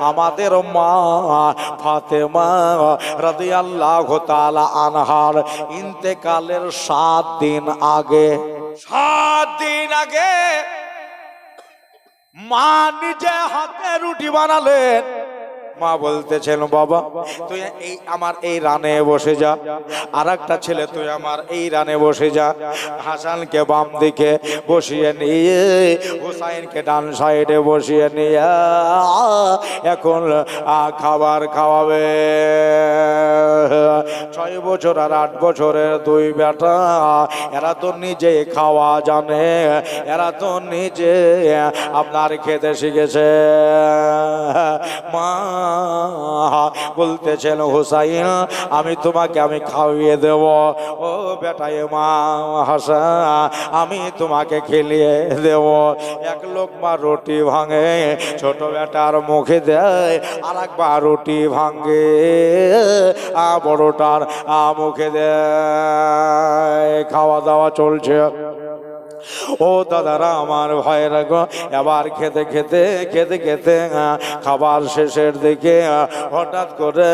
আমাদের মা ফাতেমা রাদিয়াল্লাহু তাআলা আনহার ইন্তেকালের 7 দিন আগে, 7 দিন আগে মা নিজে হাতে রুটি বানালেন। মা বলতেছেন, বাবা তুই এই আমার এই রানে বসে যা, আর একটা ছেলে তুই আমার এই রানে বসে যা। হাসানকে বাম দিকে বসিয়ে নিয়ে হুসাইনকে ডান সাইডে বসিয়ে নিয়ে এখন খাবার খাওয়াবে। 6 বছর আর 8 বছরের 2 বেটা, এরা তো নিজে খাওয়া জানে, এরা তো নিজে আপনার খেতে শিখেছে। মা বলতেছেন, হুসাইন আমি তোমাকে আমি খাওয়িয়ে দেব। ও বেটাই মা হাসান আমি তোমাকে খেলিয়ে দেব। 1 লোকমা রুটি ভাঙে ছোট বেটার মুখে দেয়, আর একবার রুটি ভাঙে বড়টার মুখে দেয়। খাওয়া দাওয়া চলছে। ও দাদারা আমার ভাইয়েরা গো, এবার খেতে খেতে খেতে খেতে খাবার শেষের দিকে হঠাৎ করে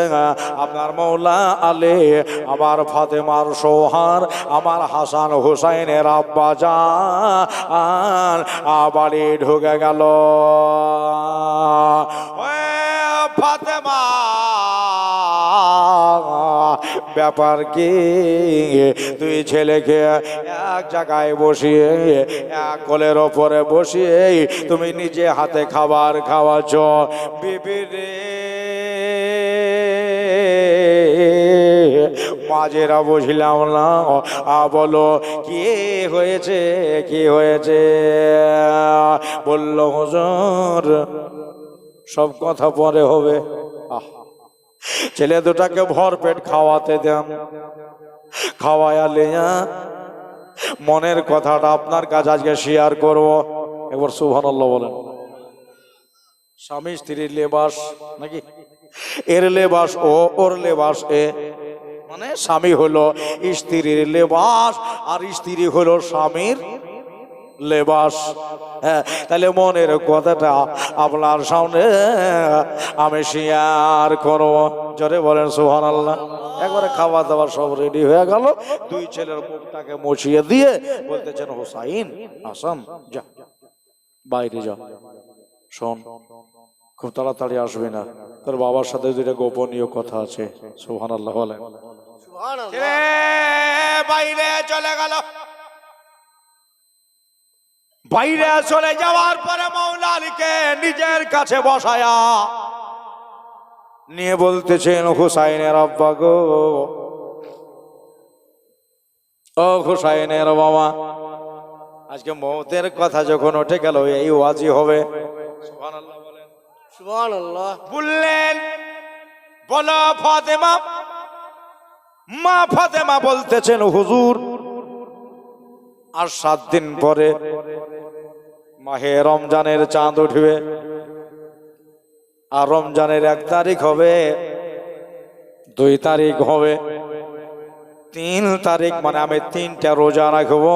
আপনার মৌলা আলী, আমার ফাতেমার সোহার, আমার হাসান হুসাইনের আব্বা জান বাড়ি ঢুকে গেল। ফাতেমা ব্যাপার কি? তুই ছেলেকে এক জায়গায় বসিয়ে এক কোলের ওপরে বসিয়ে তুমি নিজে হাতে খাবার খাওয়াচ্ছ। বিবি রে মাঝেরা বুঝলাম না, বলো কি হয়েছে কি হয়েছে? বলল হুজুর সব কথা পরে হবে, ছেলে দুটাকে ভরপেট খাওয়াতে দেন। খাওয়াইলে মনের কথাটা আপনার কাছে আজকে শেয়ার করবো। একবার সুবহানাল্লাহ বলেন। স্বামী স্ত্রীর লেবাস নাকি? এর লেবাস ও, ওর লেবাস এ, মানে স্বামী হলো স্ত্রীর লেবাস আর স্ত্রী হলো স্বামীর লেবাস। হ্যাঁ, তাহলে মনের কথাটা আপনার সামনে আমি শেয়ার করব। জোরে বলেন সুবহানাল্লাহ। একবারে খাওয়া দাওয়া সব রেডি হয়ে গেল। 2 ছেলের মুখটাকে মুছিয়ে দিয়ে বলতেছেন, হুসাইন হাসান যা বাইরে যা, শোন খুব তাড়াতাড়ি আসবে না, তোর বাবার সাথে 2টা গোপনীয় কথা আছে। সুবহানাল্লাহ বলেন। সুবহানাল্লাহ। বাইরে চলে গেল। বাইরে চলে যাওয়ার পরে মৌলা আলীকে নিজের কাছে বসায়া নিয়ে বলতেছেন, হুসাইনের আব্বা গো, ও হুসাইনের বাবা, আজকে মৌতের কথা যখন উঠে গেল এই ওয়াজি হবে। সুবহানাল্লাহ বলেন। সুবহানাল্লাহ বললেন, বলো ফাতেমা। মা ফাতেমা বলতেছেন, হুজুর আর 7 দিন পরে মাহে রমজানের চাঁদ উঠবে, আর রমজানের 1 তারিখ হবে, 2 তারিখ হবে, 3 তারিখ মানে আমি 3টা রোজা রাখবো।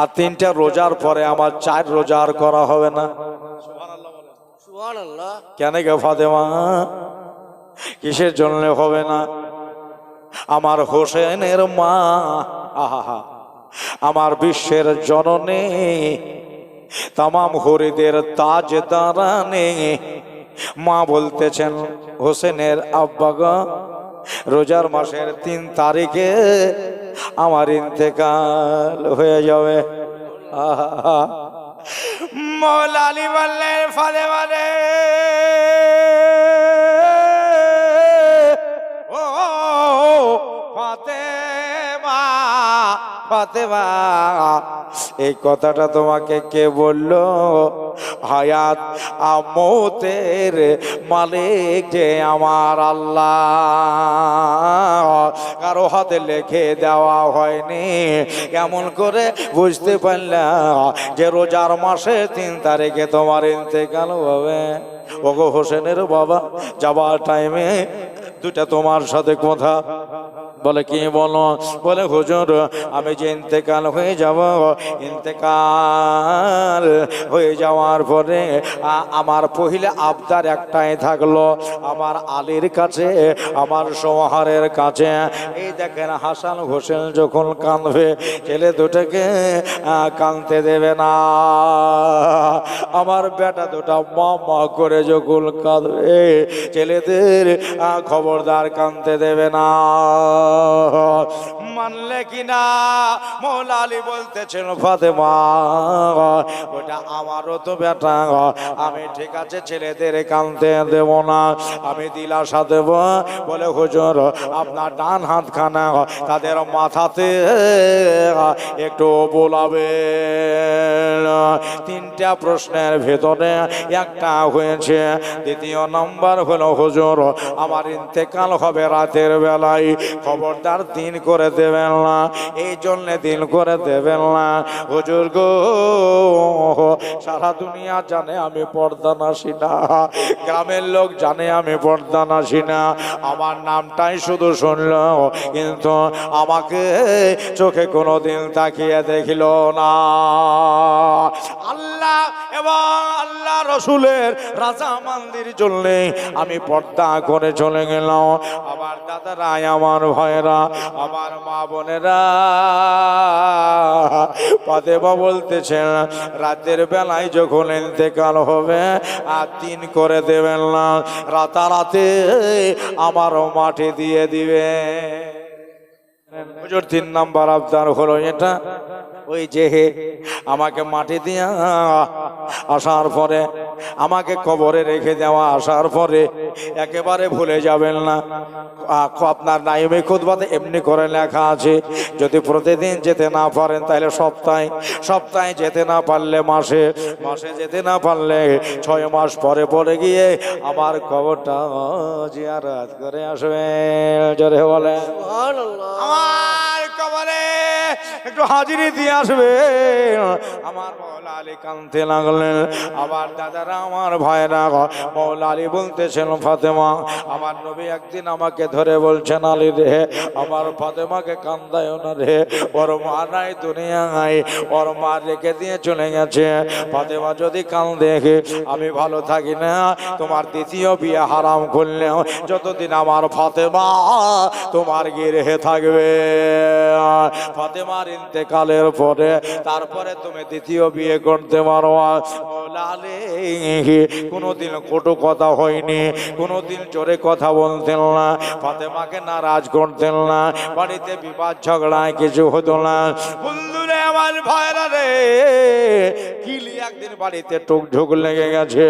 আর 3টা রোজার পরে আমার 4 রোজা আর করা হবে না। সুবহানাল্লাহ। কেন গে ফাতেমা, কিসের জন্য হবে না? আমার হোসেনের মা, আহা আমার বিশ্বের জননী, তামাম হরিদের তাজদারানী মা বলতেছেন, হোসেনের আব্বা গো, রোজার মাসের 3 তারিখে আমার ইন্তেকাল হয়ে যাবে। আহা মৌলা আলী বললেন, ফাতেমা রে, ও ফাতেমা, ফাতেমা এই কথাটা তোমাকে কে বললো? হায়াত মৌতের মালিক যে আমার আল্লাহ, কারো হাতে লিখে দেওয়া হয়নি। কেমন করে বুঝতে পারলাম যে রোজার মাসে 3 তারিখে তোমার ইন্তেকাল হবে? ওগো হোসেনের বাবা, যাবার টাইমে 2টা তোমার সাথে কথা বলে কি বলো? বলে হুজুর আমি যে ইন্তেকাল হয়ে যাব, ইন্তেকাল হয়ে যাওয়ার পরে আমার পহিলে আবদার একটাই থাকলো, আমার আলীর কাছে, আমার সোহারের কাছে। এই দেখেন হাসান হোসেন যখন কাঁদবে, ছেলে দুটোকে কাঁদতে দেবে না। আমার বেটা দুটা মা মা করে যখন কাঁদবে, ছেলেদের খবরদার কাঁদতে দেবে না। মানলে কিনা? মৌলা আলী বলতেছেন ফাতেমা ওটা আমারও তো বেটা, আমি ঠিক আছে ছেলেদের কাঁদতে দেব না, আমি দিলাশা দেব। বলে হুজুর আপনার ডান হাত খানা তাদের মাথাতে একটু বোলাবে। তিনটা প্রশ্নের ভেতরে একটা হয়েছে। দ্বিতীয় নম্বর হলো হুজুর আমার ইন্তেকাল হবে রাতের বেলায়, খবরদার দিন করে দেবেন না, এই জন্য দিন করে দেবেন না হুজুর গো। সারা দুনিয়া জানে আমি পর্দা নাসি না, গ্রামের লোক জানে আমি পর্দা নাসি না, আমার নামটাই শুধু শুনল, কিন্তু আমাকে চোখে কোনোদিন তাকিয়ে দেখিল না। আল্লাহ এবং আল্লাহ রসুলের রাজামান্দির জন্য আমি পর্দা করে চলে গেলাম। আমার দাদারা, আমার ভাইয়েরা, আমার মা বোনেরা, ফাতেমা বলতেছেন রাতের বেলায় যখন ইন্তেকাল হবে আর দিন করে দেবেন না, রাতারাতে আমারও মাটি দিয়ে দিবে। হুজুর 3 নাম্বার আবদার হলো এটা, ওই যে আমাকে মাটি দিয়া আসার পরে, আমাকে কবরে রেখে দেওয়া আসার পরে একেবারে ভুলে যাবেন না। আপনার নাইমে খুতবাতে এমনি করে লেখা আছে, যদি প্রতিদিন যেতে না পারেন তাহলে সপ্তাহে, সপ্তাহে যেতে না পারলে মাসে, মাসে যেতে না পারলে 6 মাস পরে পরে গিয়ে আমার কবরটা জিয়ারত করে আসবে। জোরে বলে আমার কবরে একটু হাজিরি দিয়ে আসবে। আমার মৌলা আলী কাঁদতে লাগলেন। আমার দাদারা, আমার ভাইরা, মৌলা আলী বলতেছেন ফাতেমা আমার নবী একদিন আমাকে ধরে বলছেন আলী রে, আমার ফাতেমাকে কান্দায় না রে, ওর মা নাই দুনিয়ায়, ওর মা রেখে দিয়ে চলে গেছে। ফাতেমা যদি কান্দে আমি ভালো থাকি না, তোমার দ্বিতীয় বিয়ে হারাম করলে যতদিন আমার ফাতেমা তোমার গিরে থাকবে। ফাতেমার ইন্তেকালের পরে তারপরে তুমি দ্বিতীয় বিয়ে করতে পারো। কোনোদিন কটু কথা হয়নি, কোনোদিন জোরে কথা বলতেন না, ফাতেমাকে নারাজ করতেন না, বাড়িতে বিবাদ ঝগড়ায় কিছু হতো না। বন্ধুরে আমার ভাইরা রে, কিলি একদিন বাড়িতে টুকঝুক লেগে গেছে।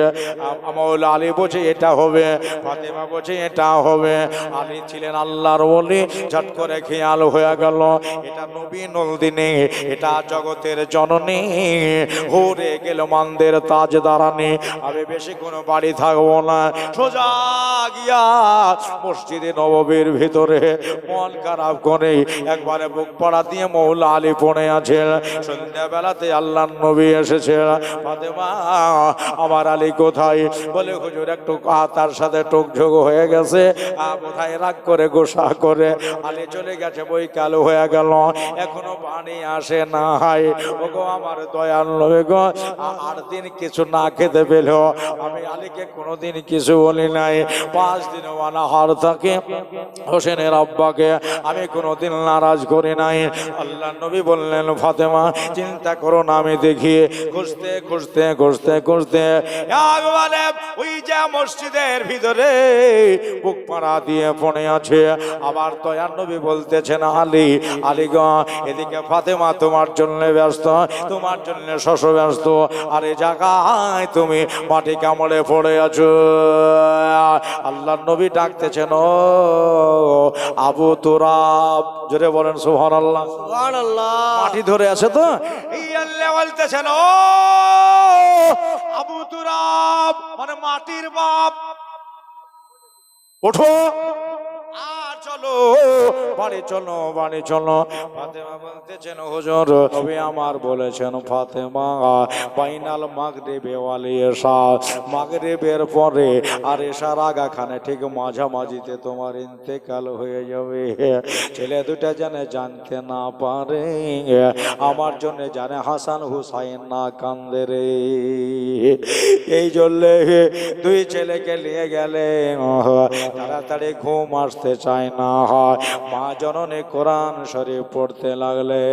মৌলা আলী বলছে এটা হবে, ফাতেমা বলছে এটা হবে। আলী ছিলেন আল্লাহর ওলি, ঝট করে খেয়াল হয়ে গেল এটা নবী নন্দিনী, এটা জগতের জননী, হরে গেল মানদের তাজ দারানি। আমি বেশি কোনো বাড়ি থাকবো না, সোজা গিয়া মসজিদে নববীর ভিতরে মন খারাপ করে একবারে বুক পড়া দিয়ে মৌলা আলী পড়ে আছেন। সন্ধ্যাবেলাতে আল্লাহর নবী এসেছেন। ফাতেমা আমার আলী কোথায়? বলে হুজুর একটু তার সাথে টুকঝোক হয়ে গেছে, কোথায় রাগ করে গোসা করে আলী চলে গেছে, বই কালো হয়ে গেল, এখনো পানি আসে না। ওগো আমার দয়াল নবী গো, 8 দিন কিছু না খেতে পেল, আমি আলীকে কোনোদিন কিছু বলি নাই। 5 দিন অনাহার থাকে হোসেনের আব্বাকে আমি কোনোদিন নারাজ করি নাই। আল্লাহ নবী বললেন ফাতেমা চিন্তা করো না, আমি দেখি। খুঁজতে খুঁজতে খুঁজতে খুঁজতে একবারে ওই যে মসজিদের ভিতরে বুক পাড়া দিয়ে পড়ে আছে। আবার দয়ার নবী বলতেছেন আলী, আলী গো এদিকে ফাতেমা তোমার জন্য ব্যস্ত, তোমার জন্য শশ ব্যস্ত, আর এই জায়গায় তুমি মাটি কামড়ে পড়ে আছো। আল্লাহ নবী ডাকতেছেন ও আবু তুরাব, জোরে বলেন সুবহানাল্লাহ। সুবহানাল্লাহ। মাটি ধরে আছে তো, এই আল্লাহ বলতেছেন ও আবু তুরাব, মানে মাটির বাপ, ওঠো। আর চলো বাড়ি চলো বাড়ি চলো। ফাতেমা বলতেছেন হুজুর নবী আমার বলেছেন ফাতেমা বাইনাল মাগরিবে ওয়াল ইশা, মাগরিবের পরে আর এশার আগাখানে ঠিক মাঝামাঝিতে তোমার ইন্তেকাল হয়ে যাবে। ছেলে দুটা জানে জানতে না পারে, আমার জন্য জানে হাসান হুসাইন না কান্দে রে। এই জন্যে দুই ছেলেকে নিয়ে গেলে তাড়াতাড়ি ঘুম আসতে চায় না। মা জননী কোরআন শরীফ পড়তে লাগলে,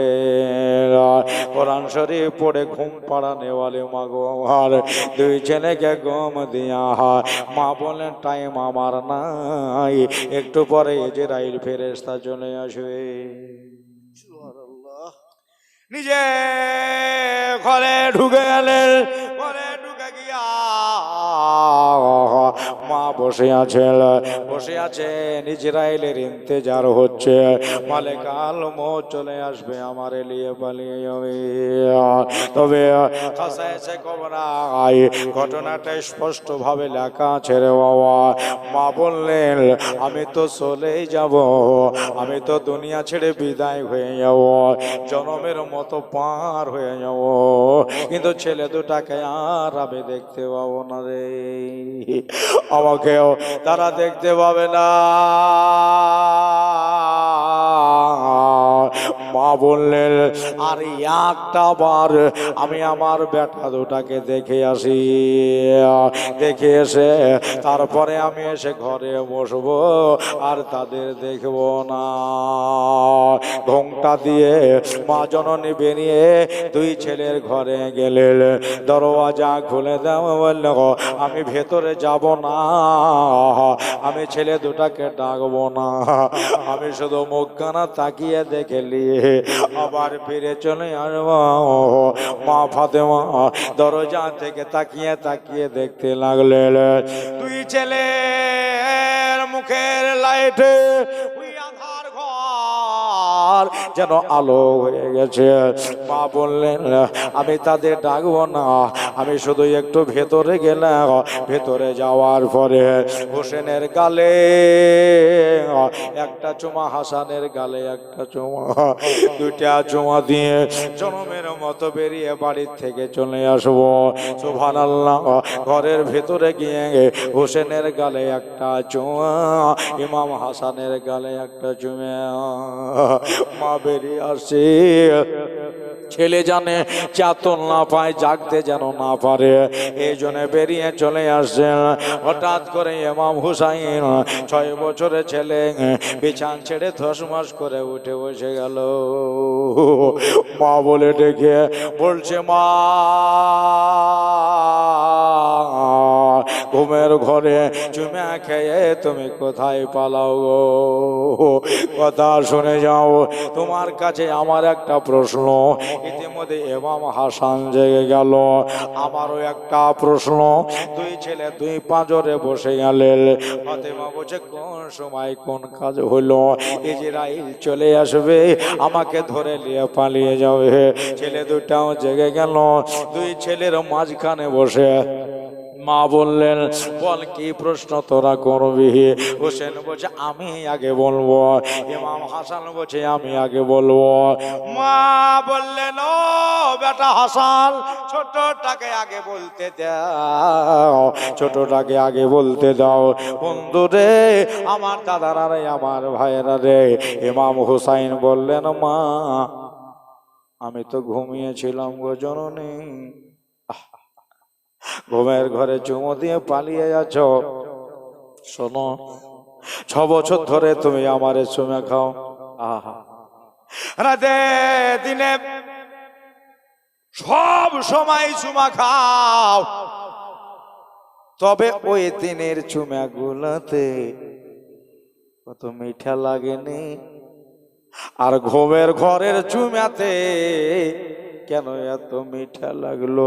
কোরআন শরীফ পড়ে ঘুম পাড়ানে ওয়ালে মাগো আমার দুই ছেলেকে ঘুম দিয়া। মা বলেন টাইম আমার নাই, একটু পরে ইজরাইল ফেরেশতা চলে আসবে। নিজে ঘরে ঢুকে গেলেন, ঘরে ঢুকে গিয়া মা বসে আছেন, বসে আছেন ইজরাইলের ইন্তেজার হচ্ছে। মালেকাল মৌত চলে আসবে আমার এলিয়ে পালিয়ে যাবে। তবে কাসায়েসে কবরায় ঘটনাটা স্পষ্ট ভাবে লেখা আছে রে বাবা। মা বললেন আমি তো চলেই যাব, আমি তো দুনিয়া ছেড়ে বিদায় হয়ে যাব, জনমের মতো পার হয়ে যাব, কিন্তু ছেলে দুটাকে আর আমি দেখতে পাবো না রে, আমাকেও তারা দেখতে পাবে না। মা বললেন আর একটা বার আমি আমার বেটা দুটাকে দেখে আসি, দেখে এসে তারপরে আমি এসে ঘরে বসবো, আর তাদের দেখবো না। ঘোমটা দিয়ে মা জননী বেরিয়ে দুই ছেলের ঘরে গেলেন, দরওয়াজা খুলে দেওয়া বলল আমি ভেতরে যাব না, আমি ছেলে দুটাকে ডাকবো না, আমি শুধু মুখখানা তাকিয়ে দেখে নিয়ে আবার ফিরে চলে আসবো। মা ফাতেমা দরজা থেকে তাকিয়ে তাকিয়ে দেখতে লাগলেন দুই ছেলের মুখের লাইটে আধার ঘর যেন আলো হয়ে গেছে। মা বললেন আমি তাদের ডাকবো না, আমি শুধু একটু ভেতরে গেলাম, ভেতরে যাওয়ার পরে হোসেনের গালে একটা চুমা, হাসানের গালে একটা চুমা, দুইটা চুমা দিয়ে জনমের মতো বেরিয়ে বাড়ির থেকে চলে আসবো। সুবহানাল্লাহ। ঘরের ভেতরে গিয়ে হোসেনের গালে একটা চুমা, ইমাম হাসানের গালে একটা চুমা, মা বেরিয়ে আসছে। ছেলে জানে চাতন না পায়, জাগতে যেন না পারে, এই জন্য বেরিয়ে চলে আসছেন। হঠাৎ করে ইমাম হুসাইন 6 বছরের ছেলে বিছান ছেড়ে 10 মাস করে উঠে বসে গেল। মা বলে ডেকে বলছে মা ঘুমের ঘরে চুমা খেয়ে তুমি কোথায় পালাও গো? কথা শুনে যাও, তোমার কাছে আমার একটা প্রশ্ন। ইতিমধ্যে ইমাম হাসান জেগে গেল। আমারও একটা প্রশ্ন। দুই ছেলে দুই পাঁজরে বসে গেলেন। ফাতেমা বলছে কোন সময় কোন কাজ হলো, ইজরাইল চলে আসবে, আমাকে ধরে নিয়ে পালিয়ে যাবে। ছেলে দুটাও জেগে গেল। দুই ছেলের মাঝখানে বসে মা বললেন বল কি প্রশ্ন তোরা করবি? হোসেন বলছে আমি আগে বলবো। ইমাম হাসান বলছে আমি আগে বলবো। মা বললেন ও বেটা হাসান, ছোটটাকে আগে বলতে দাও, ছোটটাকে আগে বলতে দাও। বন্ধু রে, আমার দাদারা রে, আমার ভাইয়েরা রে। ইমাম হুসাইন বললেন মা আমি তো ঘুমিয়েছিলাম গো জননী। ঘুমের ঘরে চুমো দিয়ে পালিয়ে যাচ্ছ। শোনো, 6 বছর ধরে তুমি আমারে চুমে খাও, আহা রাতে দিনে সব সময় চুমা খাও, তবে ওই দিনের চুমা গুলাতে কত মিঠা লাগেনি, আর ঘুমের ঘরের চুমাতে কেন এত মিঠা লাগলো?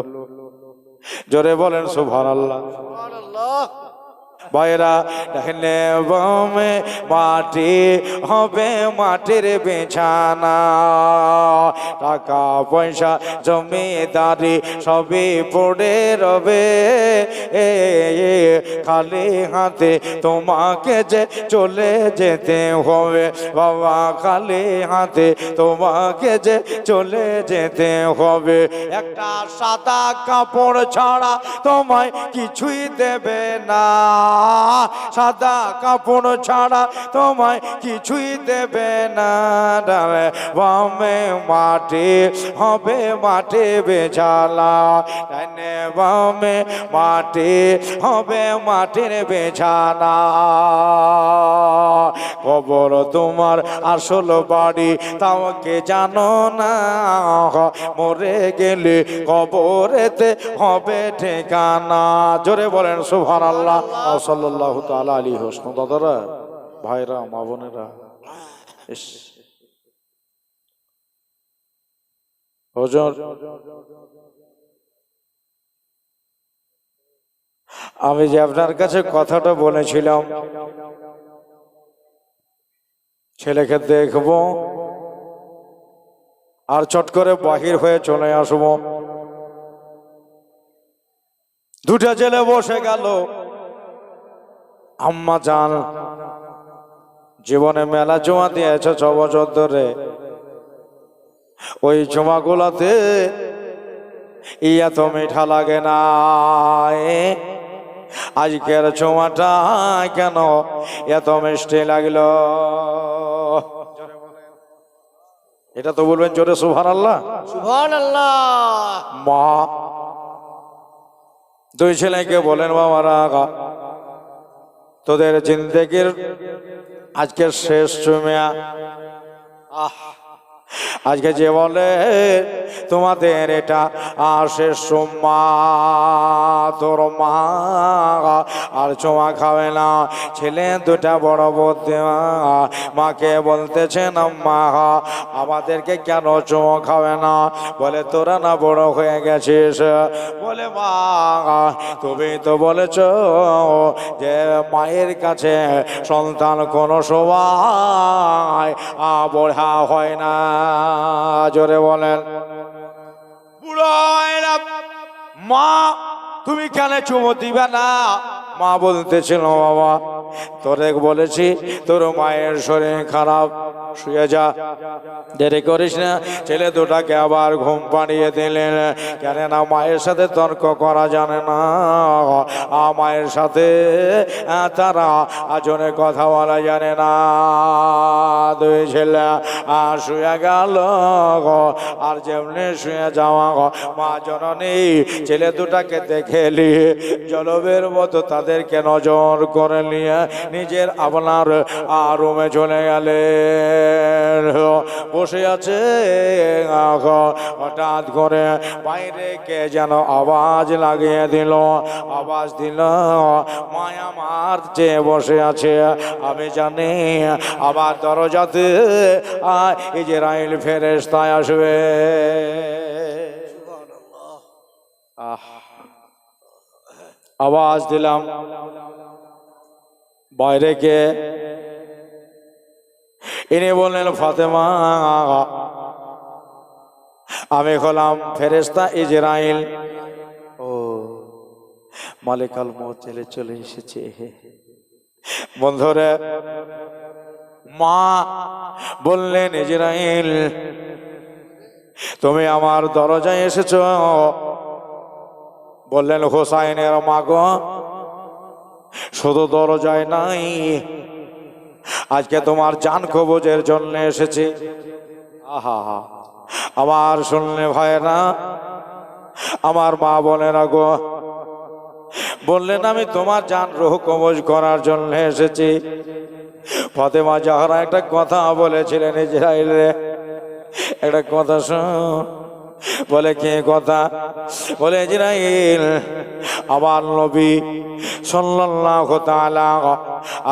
জোরে বলেন সুবহানাল্লাহ। ভাইরা ডাইনে বামে মাটি হবে মাটির বিছানা, টাকা পয়সা জমিদারি সবই পড়ে রবে, খালি হাতে তোমাকে যে চলে যেতে হবে বাবা, খালি হাতে তোমাকে যে চলে যেতে হবে। একটা সাদা কাপড় ছাড়া তোমায় কিছুই দেবে না, সাদা কাপড় ছাড়া তোমায় কিছুই দেবে না, ডালে বামে মাটি হবে মাটি বেছালা, ডানে বামে মাটি হবে মাটির বেছানা। কবর তোমার আসল বাড়ি তাও কে জানো না, মরে গেলে কবরেতে হবে ঠিকানা। জোরে বলেন সুবহানাল্লাহ সাল্লাল্লাহু তাআলা আলাইহি ওয়াসাল্লাম। দাদারা, ভাইরা, মা বোনেরা, হুজুর আমি যে আপনার কাছে কথাটা বলেছিলাম ছেলেকে দেখবো আর চট করে বাহির হয়ে চলে আসবো, দুটা ছেলে বসে গেল। আম্মা জান জীবনে মেলা জমা দিয়েছে 6 বছর ধরে, ওই জমাগুলাতে এত মিঠা লাগে না, আজকের জমাটা কেন এত মিষ্টি লাগলো? এটা তো বলবেন জোরে সুবহানাল্লাহ সুবহানাল্লাহ। মা দুই ছেলেকে বলেন, বাবারা তোদের জিন্দেগির আজকের শেষ চুমিয়া, আজকে যে বলে তোমাদের এটা শেষ চুম্মা, তোর মা আর চুমা খাবে না। ছেলে দুটা বড় বুদ্ধিমা মাকে বলতেছেন, আম্মা আমাদেরকে কেন চুমা খাবে না? বলে তোরা না বড় হয়ে গেছিস। বলে মা তুমি তো বলেছ যে মায়ের কাছে সন্তান কোনো সময় বড়া হয় না। জোরে বলেন। মা তুমি কেন চুমো দিবে না? মা বলতেছিল, বাবা তোরে বলেছি তোর মায়ের শরীর খারাপ, শুয়ে যা, দেরি করিস না। ছেলে দুটাকে আবার ঘুম পাড়িয়ে দিলেন, কেন না মায়ের সাথে তর্ক করা জানে না, মায়ের সাথে তারা আজনে কথা বলা জানে না। দুই ছেলে শুয়ে গেল, আর যেমনি শুয়ে যাওয়া মা জননী ছেলে দুটাকে দেখেলি জলবের মতো তাদেরকে নজর করে নিয়ে নিজের আপনার রুমে চলে গেলেন। বসে আছে, হঠাৎ করে বাইরে কে যেন আওয়াজ লাগিয়ে দিল, আওয়াজ দিল মায়া আমার যে বসে আছে, আমি জানি আবার দরজাতে ইজরাইল ফেরেশতা আসবে। আওয়াজ দিলাম, বাইরে কে? ইনি বললেন, ফাতেমা আমি হলাম ফেরেশতা ইজরাইল। ও মালিকাল মউত চলে এসেছে। বন্ধুরা, মা বললেন, ইজরাইল তুমি আমার দরজায় এসেছো। বললেন, হোসাইনের মা গো, শুধু দরজায় নাই, আজকে তোমার জান কবজের জন্য এসেছি। আহা আমার শুনলে ভাইরা, আমার মা বোনেরা গো, বললেন আমি তোমার জান রূহ কবজ করার জন্য এসেছি। ফাতেমা জাহরা একটা কথা বলেছিলেন, ইজরাইলে একটা কথা শোন। বলে কে কথা? বলে ইজরাইল আমার নবী সাল্লাল্লাহু তাআলা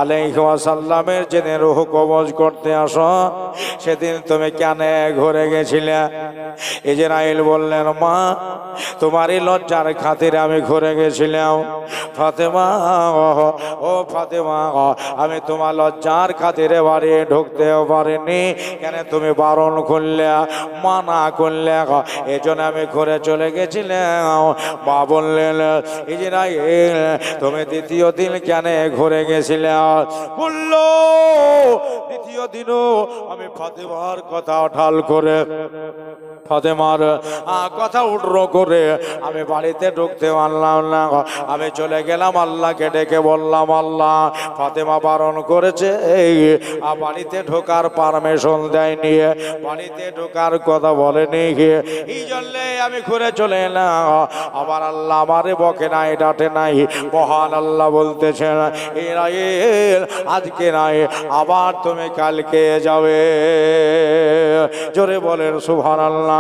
আলাইহি ওয়াসাল্লামের যেদিন রূহ কবজ করতে আসো সেদিন তুমি কেন ঘুরে গেছিলে? ইজরাইল বললেন, মা তোমারই লজ্জার খাতিরে আমি ঘুরে গেছিলাম ফাতেমা, ও ফাতেমা, আমি তোমার লজ্জার খাতিরে বাড়ি ঢুকতেও পারিনি, কেন তুমি বারণ করলে, মানা করলে, এই জন্য আমি ঘুরে চলে গেছিলাম। মা বললেন ইজরাইল তুমি দ্বিতীয় দিন কেন ঘুরে গেছিলে? বললো দ্বিতীয় দিনও আমি ফাতেমার কথা ঠাল করে, ফাতেমার কথা উঠ্র করে আমি বাড়িতে ঢুকতে পারলাম না। আমি চলে গেলাম আল্লাহকে ডেকে বললাম, আল্লাহ ফাতেমা বারণ করেছে, এই বাড়িতে ঢোকার পারমিশন দেয়নি, বাড়িতে ঢোকার কথা বলেনি, এই জন্যে আমি ঘুরে চলে এলাম। আবার আল্লাহ আমারে বকে নাই, ডাটে নাই। মহান আল্লাহ বলতেছেন ইসরাইল আজকে নাই, আবার তুমি কালকে যাবে। জোরে বলেন সুবহানাল্লাহ।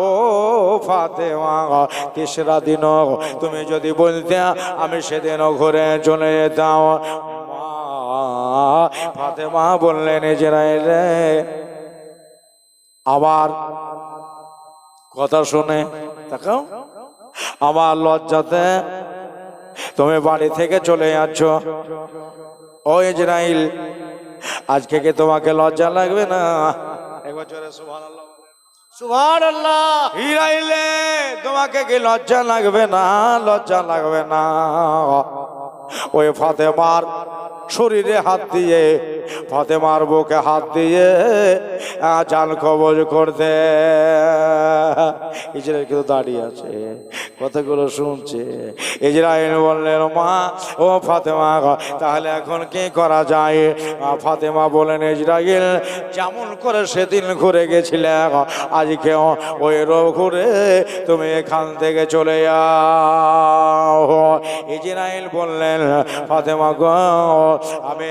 ও ফাতেমা, তেসরা দিন তুমি যদি বলতে আমি সেদিনও ঘুরে চলে যেতাম। ফাতেমা বললেন ইসরাইল আবার কথা শুনে তাকাও, আমার লজ্জাতে তুমি বাড়ি থেকে চলে যাচ্ছ। ও ইসরাইল আজকে কি তোমাকে লজ্জা লাগবে না? একবার জোরে সুবহানাল্লাহ, সুবহানাল্লাহ। ইসরাইলে তোমাকে কি লজ্জা লাগবে না? লজ্জা লাগবে না? ওই ফাতেমার শরীরে হাত দিয়ে, ফাতেমার বুকে হাত দিয়ে জান কবজ করতে ইসরাইল কিন্তু দাঁড়িয়ে আছে, কথাগুলো শুনছে। ইসরাইল বললেন মা, ও ফাতেমা তাহলে এখন কি করা যায়? ফাতেমা বলেন ইসরাইল যেমন করে সেদিন ঘুরে গেছিলে আজকে ওই রোগ ঘুরে তুমি এখান থেকে চলে যাও। ইসরাইল বললেন ফাতেমা গো, আমি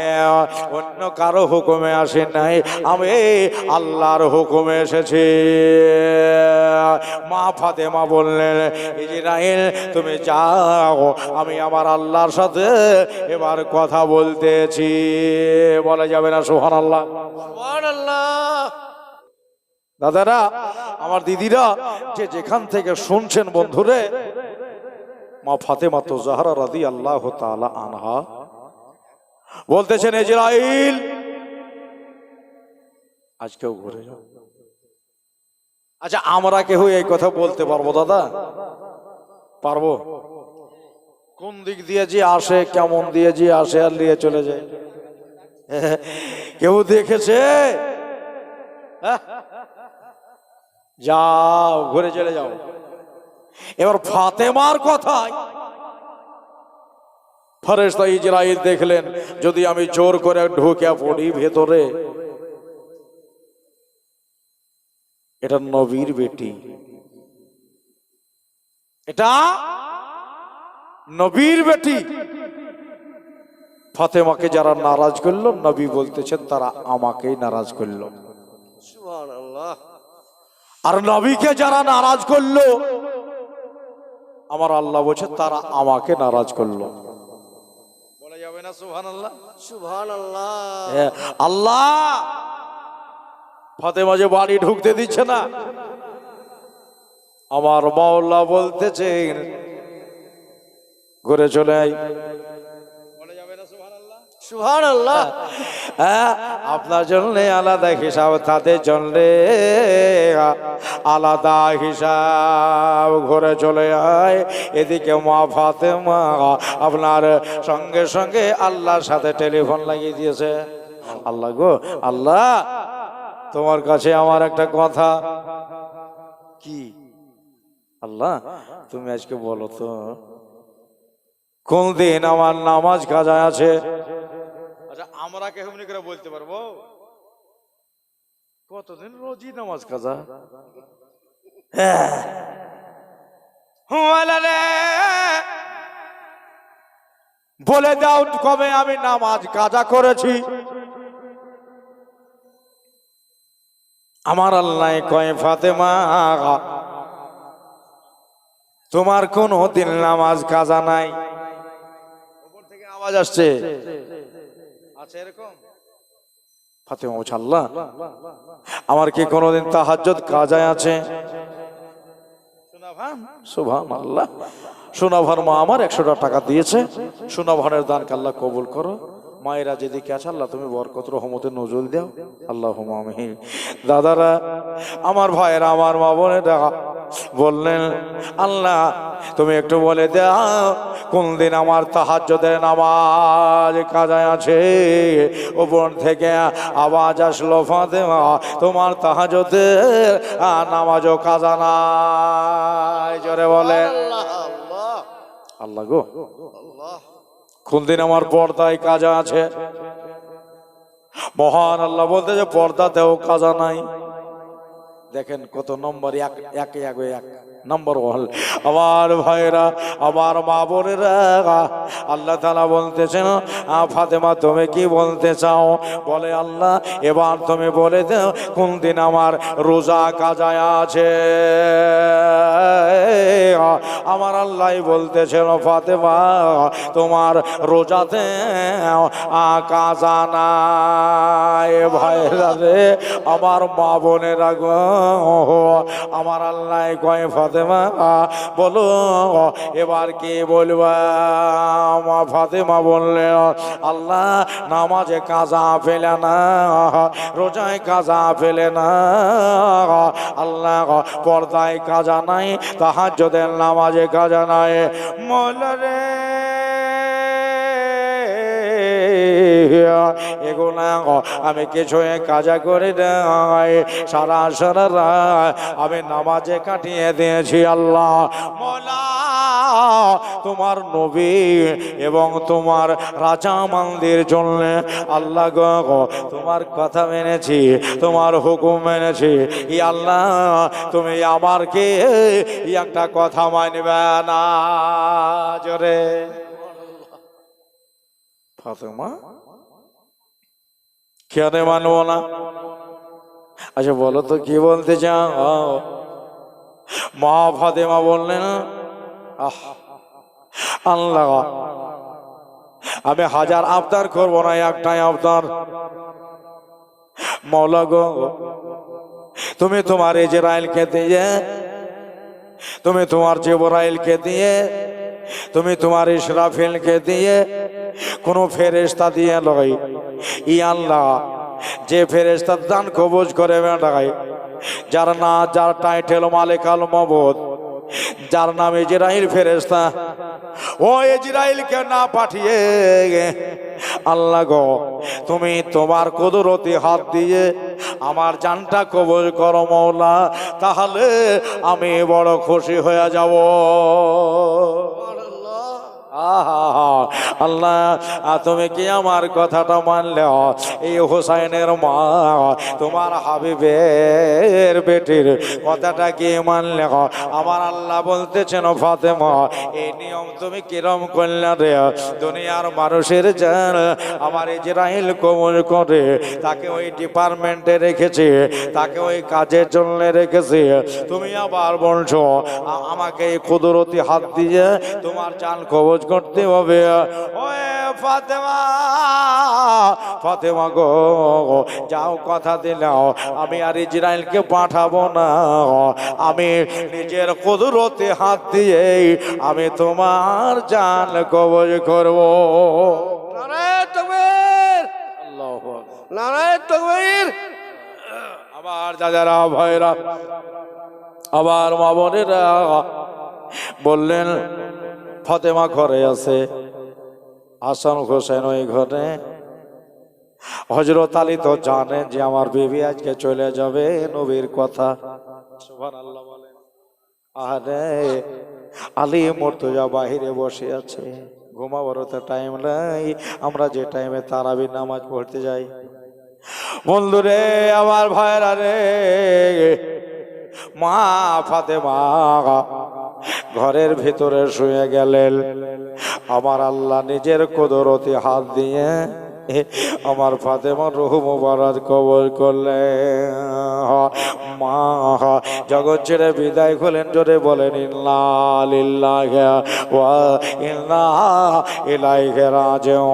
অন্য কারো হুকুমে আসি নাই, আমি আল্লাহর হুকুমে এসেছি। মা ফাতেমা বললেন ইসরাইল তুমি যাও, আমি আমার আল্লাহর সাথে এবার কথা বলতেছি। বলা যাবে না সুবহানাল্লাহ? সুবহানাল্লাহ। দাদারা, আমার দিদিরা, যে যেখান থেকে শুনছেন বন্ধুরে, মা ফাতেমা তো জাহরা রাদিয়াল্লাহু তাআলা আনহা বলতেছেন ইসরাইল আজকেও ঘুরে যাও। আচ্ছা আমরা কেউ এই কথা বলতে পারবো দাদা? পারবো? কোন দিক দিয়ে যে আসে, কেমন দিয়ে যে আসে আর নিয়ে চলে যায়, কেউ দেখেছে? যাও ঘুরে চলে যাও। এবার ফাতেমার কথায় ফেরেশতা ইসরাইল দেখলেন যদি আমি জোর করে ঢুকে পড়ি ভেতরে, এটা নবীর বেটি, এটা নবীর বেটি। ফাতেমাকে যারা নারাজ করলো, নবী বলতেছেন তারা আমাকেই নারাজ করলো। সুবহানাল্লাহ। আর নবীকে যারা নারাজ করলো, আমার আল্লাহ বলছে তারা আমাকে নারাজ করলো। বলা যাবে না সুবহানাল্লাহ? সুবহানাল্লাহ। আল্লাহ ফাতেমা যে বাড়ি ঢুকতে দিচ্ছে না, আমার মাওলা বলতেছেন ঘুরে চলে আই। বলা যাবে না সুবহানাল্লাহ? সুবহানাল্লাহ। আপনার জন্য আলাদা হিসাব, তাদের জন্য আলাদা হিসাব। ঘুরে চলে আয়। এদিকে মা ফাতেমা আপনার সঙ্গে সঙ্গে আল্লাহর সাথে টেলিফোন লাগিয়ে দিয়েছে। আল্লাহ গো, আল্লাহ তোমার কাছে আমার একটা কথা। কি? আল্লাহ তুমি আজকে বলো তো কোন দিন আমার নামাজ কাজা আছে? আচ্ছা আমরা কেমনি করে বলতে পারবো কতদিন রোজই নামাজ কাজা? বলে দাও কবে আমি নামাজ কাজা করেছি। আমার আল্লাহ কয় ফাতেমা তোমার কোন দিন নামাজ কাজা নাই। উপর থেকে আওয়াজ আসছে, আচ্ছা এরকম ফাতেমা বলছে, আল্লাহ আমার কি কোনোদিন তাহাজ্জুদ কাজায় আছে? সুবহানাল্লাহ। সোনাভার মা আমার 100টা টাকা দিয়েছে, সোনাভানের দানকে আল্লাহ কবুল করো। মায়েরা যেদিকে আছে আল্লাহ তুমি বরকত রহমতের নজরুল দাও, আল্লাহুম্মা আমিন। দাদারা, আমার ভাইয়েরা, আমার মা বোনেরা বললেন, আল্লাহ তুমি একটু বলে দাও কোন দিন আমার তাহাজ্জুদের নামাজ কাজায় আছে। উপর থেকে আওয়াজ আসলো, ফাতেমা তোমার তাহাজ্জুদের নামাজও কাজা নাই। জোরে বলে আল্লাহ গো, কোন দিন আমার পর্দায় কাজা আছে? মহান আল্লাহ বলতে যে পর্দাতেও কাজা নাই। দেখেন কত নম্বর, একে এক নম্বর ওয়াল। আমার ভাইরা, আমার মা বোনেরা, আল্লাহ তাআলা বলতেছেন, ফাতেমা তুমি কি বলতে চাও? বলে আল্লাহ এবার তুমি বলে দাও কোন দিন আমার রোজা কাজায় আছে। আমার আল্লাহ বলতেছেন, ফাতেমা তোমার রোজাতে কাজা নাই। ভাইরা রে, আমার মা বোনেরা গো, আমার আল্লাহ কয় ফাতেমা বলো এবার কি বলবা? ফাতেমা বললে, আল্লাহ নামাজে কাজা ফেলে না, রোজায় কাজা ফেলে না, আল্লাহ পর্দায় কাজা নাই, তাহাজ্জুদের নামাজে কাজা নাই। মওলা রে, এগুলা আমি কিছু কাজা করে দেয়, সারা সারা রাত আমি নামাজে কাটিয়ে দিয়েছি। আল্লাহ মওলা তোমার নবী এবং তোমার রাজা মানদের জন্য আল্লাহ গো তোমার কথা মেনেছি, তোমার হুকুম মেনেছি। ই আল্লাহ তুমি আমার কে একটা কথা মানবে না? জোরে ফাতেমা কেন মানবো না? আচ্ছা বলো তো কি বলতে চাও? মা ফাতেমা বললেন, আল্লাহ আমি হাজার আবদার করবো না, একটাই আবদার। মওলা গো তুমি তোমার ইজরাইলকে দিয়ে, তুমি তোমার জিবরাইলকে দিয়ে, তুমি তোমার ইসরাফিলকে দিয়ে, কোন ফেরেশতা দিয়ে লয়, ই আল্লাহ যে ফেরেশতা দান কবজ করে বেড়ায়, যার না যার টাইটেল মালিকাল মবুদ, যার নাম ইজরাইল ফেরেশতা, ও ইজরাইলকে না পাঠিয়ে আল্লাহ গো তুমি তোমার কুদরতি হাত দিয়ে আমার জানটা কবজ করো মওলা, তাহলে আমি বড় খুশি হয়ে যাব। আল্লাহ তুমি কি আমার কথাটা মানলে? এই হোসাইনের মা তোমার হাবিবের বেটির কথাটা কি মানলে? আমার আল্লাহ বলতেছেন, ফাতেমা এই নিয়ম তুমি কিরম করলে রে? দুনিয়ার মানুষের জান আমার ইজরাইল কবুল করে, তাকে ওই ডিপার্টমেন্টে রেখেছে, তাকে ওই কাজের জন্য রেখেছে, তুমি আবার বলছো আমাকে এই কুদরতি হাত দিয়ে তোমার জান কবজ করতে হবে। ওই ফাতেমা, ফাতেমা গো যাও কথা দিলাও, আমি আর ইজরাইলকে পাঠাবো না, আমি নিজের কুদরতি হাত দিয়ে আমি তোমার জান কবজ করব। নারায়ে তাকবীর, আল্লাহু আকবার, নারায়ে তাকবীর। আবার যারা ভাইরা, আবার মা বোনেরা বললেন, ফাতেমা ঘরে আছে, হাসান হোসেন ওই ঘরে। হযরত আলী তো জানেন যে আমার বিবি আজকে চলে যাবে, নবীর কথা। সুবহানাল্লাহ বলেন। আরে আলী মুর্তজা বাহিরে বসে আছে, ঘুমাবার তো টাইম নাই। আমরা যে টাইমে তারাবির নামাজ পড়তে যাই, বন্ধুরে আমার ভাইরা রে, মা ফাতেমা ঘরের ভিতরে শুয়ে গেলেন। আমার আল্লাহ নিজের কুদরতি হাত দিয়ে আমার ফাতেমার রূহ মুবারক কবুল করলেন। মা জগৎ ছেড়ে বিদায় হলেন। জোরে বলেন ইন্না লিল্লাহি ওয়া ইন্না ইলাইহি রাজিউন।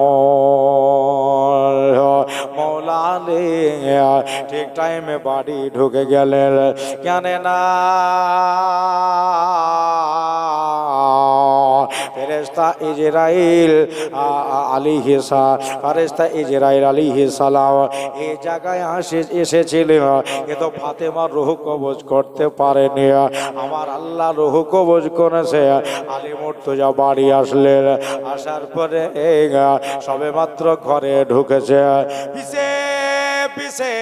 মৌলা আলী ঠিক টাইমে বাড়ি ঢুকে গেলেন। কেন না ফেরেশতা ইজরাইল আলাইহিস সালাম এই জায়গায় এসেছিলেন, কিন্তু ফাতেমা রূহ কবজ করতে পারেনি। আমার আল্লাহ রূহ কবজ করেছে। আলী মুর্তজা বাড়ি আসলেন, আসার পরে সবে মাত্র ঘরে ঢুকেছে, পিছে পিছে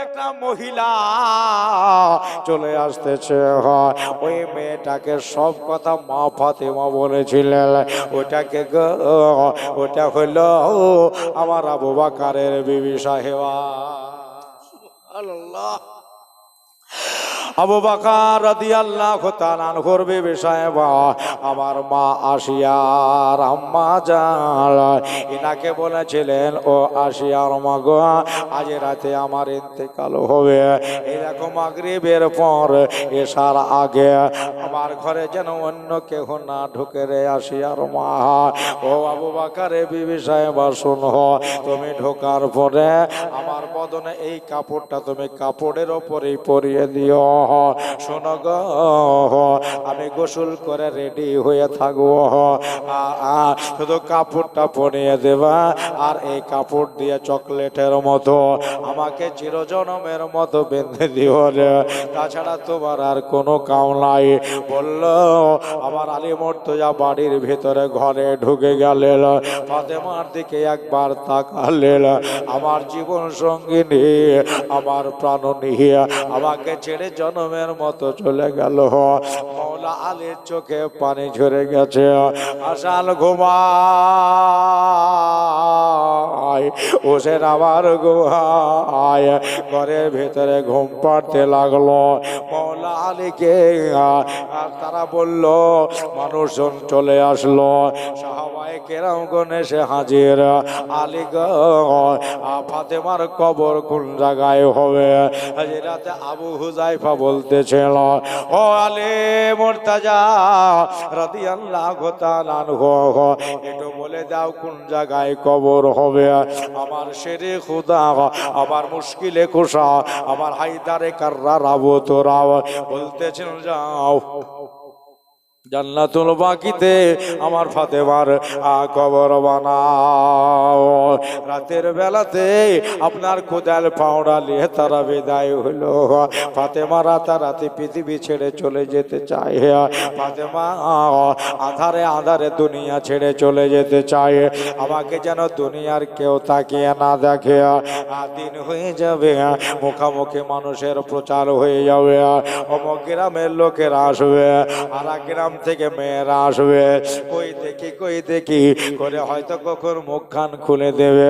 একটা মহিলা চলে আসতেছে। ওই মেয়েটাকে সব কথা মা ফাতেমা বলেছিলেন। ওটা হলো আমার আবু বকরের বিবি সাহেবা। আল্লাহ, আবু বকর রাদিয়াল্লাহু তাআলা আনহুর বিবি সাহেবা আমার মা আসিয়ার আম্মা জান। ইনাকে বলেছিলেন, ও আসিয়ার মা গো, আজ রাতে আমার ইন্তেকাল হবে। এরকম মাগরিবের পর এশার আগে আমার ঘরে যেন অন্য কেহ না ঢুকে রে আসিয়ার মা। ও আবু বকরের বিবি সাহেবা শোনো, তুমি ঢোকার পরে আমার বদনে এই কাপড়টা তুমি কাপড়ের ওপরেই পরিয়ে দিও। শোনো গো, আমি গোসল করে রেডি হয়ে থাকবো, শুধু কাপড়টা পরিয়ে দেবা, আর এই কাপড় দিয়ে চকলেটের মতো আমাকে চিরজনমের মতো বেঁধে দিও রে, তাছাড়া তোমার আর কোনো কাম নাই। বলল, আমার আলী মুর্তজা বাড়ির ভিতরে ঘরে ঢুকে গেলেন, ফাতেমার দিকে একবার তাকালেন। আমার জীবন সঙ্গিনী, আমার প্রাণনী আমাকে ছেড়ে জনমের মতো চলে গেল। মৌলা আলীর চোখে পানি ঝরে গেছে। আসাল ঘুমায়, ওসের আবার ঘুমায়, ঘরের ভেতরে ঘুম পাড়তে লাগলো। মৌলা আলীকে আর তারা বলল, মানুষজন চলে আসলো, সাহাবায়ে কেরামগণ এসে হাজির। আলী গো, ফাতেমার কবর কোন জায়গায় হবে? রাতে আবু হুযায়ফা বলতেছিল, ও আলী মুর্তজা রাদিয়াল্লাহু তাআলা আনহু, একটু বলে দাও কোন জায়গায় কবর হবে। আমার শেরে খুদা, আমার মুশকিলে কুশা, আমার হায়দারে কাররার আবু তোরা বলতেছেন, যাও জান্নাতুল বাকিতে আমার ফাতেমার কবর বানাও। রাতের বেলাতে আপনার কোদাল পাউডা নিয়ে তারা বিদায় হলো। ফাতেমা রাতারাতি পৃথিবী ছেড়ে চলে যেতে চায়। ফাতেমা আধারে আধারে দুনিয়া ছেড়ে চলে যেতে চায়। আমাকে যেন দুনিয়ার কেউ তাকিয়ে না দেখে। দিন হয়ে যাবে, মুখামুখি মানুষের প্রচার হয়ে যাবে, অমুক গ্রামের লোকেরা আসবে, আর গ্রাম থেকে মেয়েরা আসবে, কই দেখি করে হয়তো কখন মুখ খান খুলে দেবে।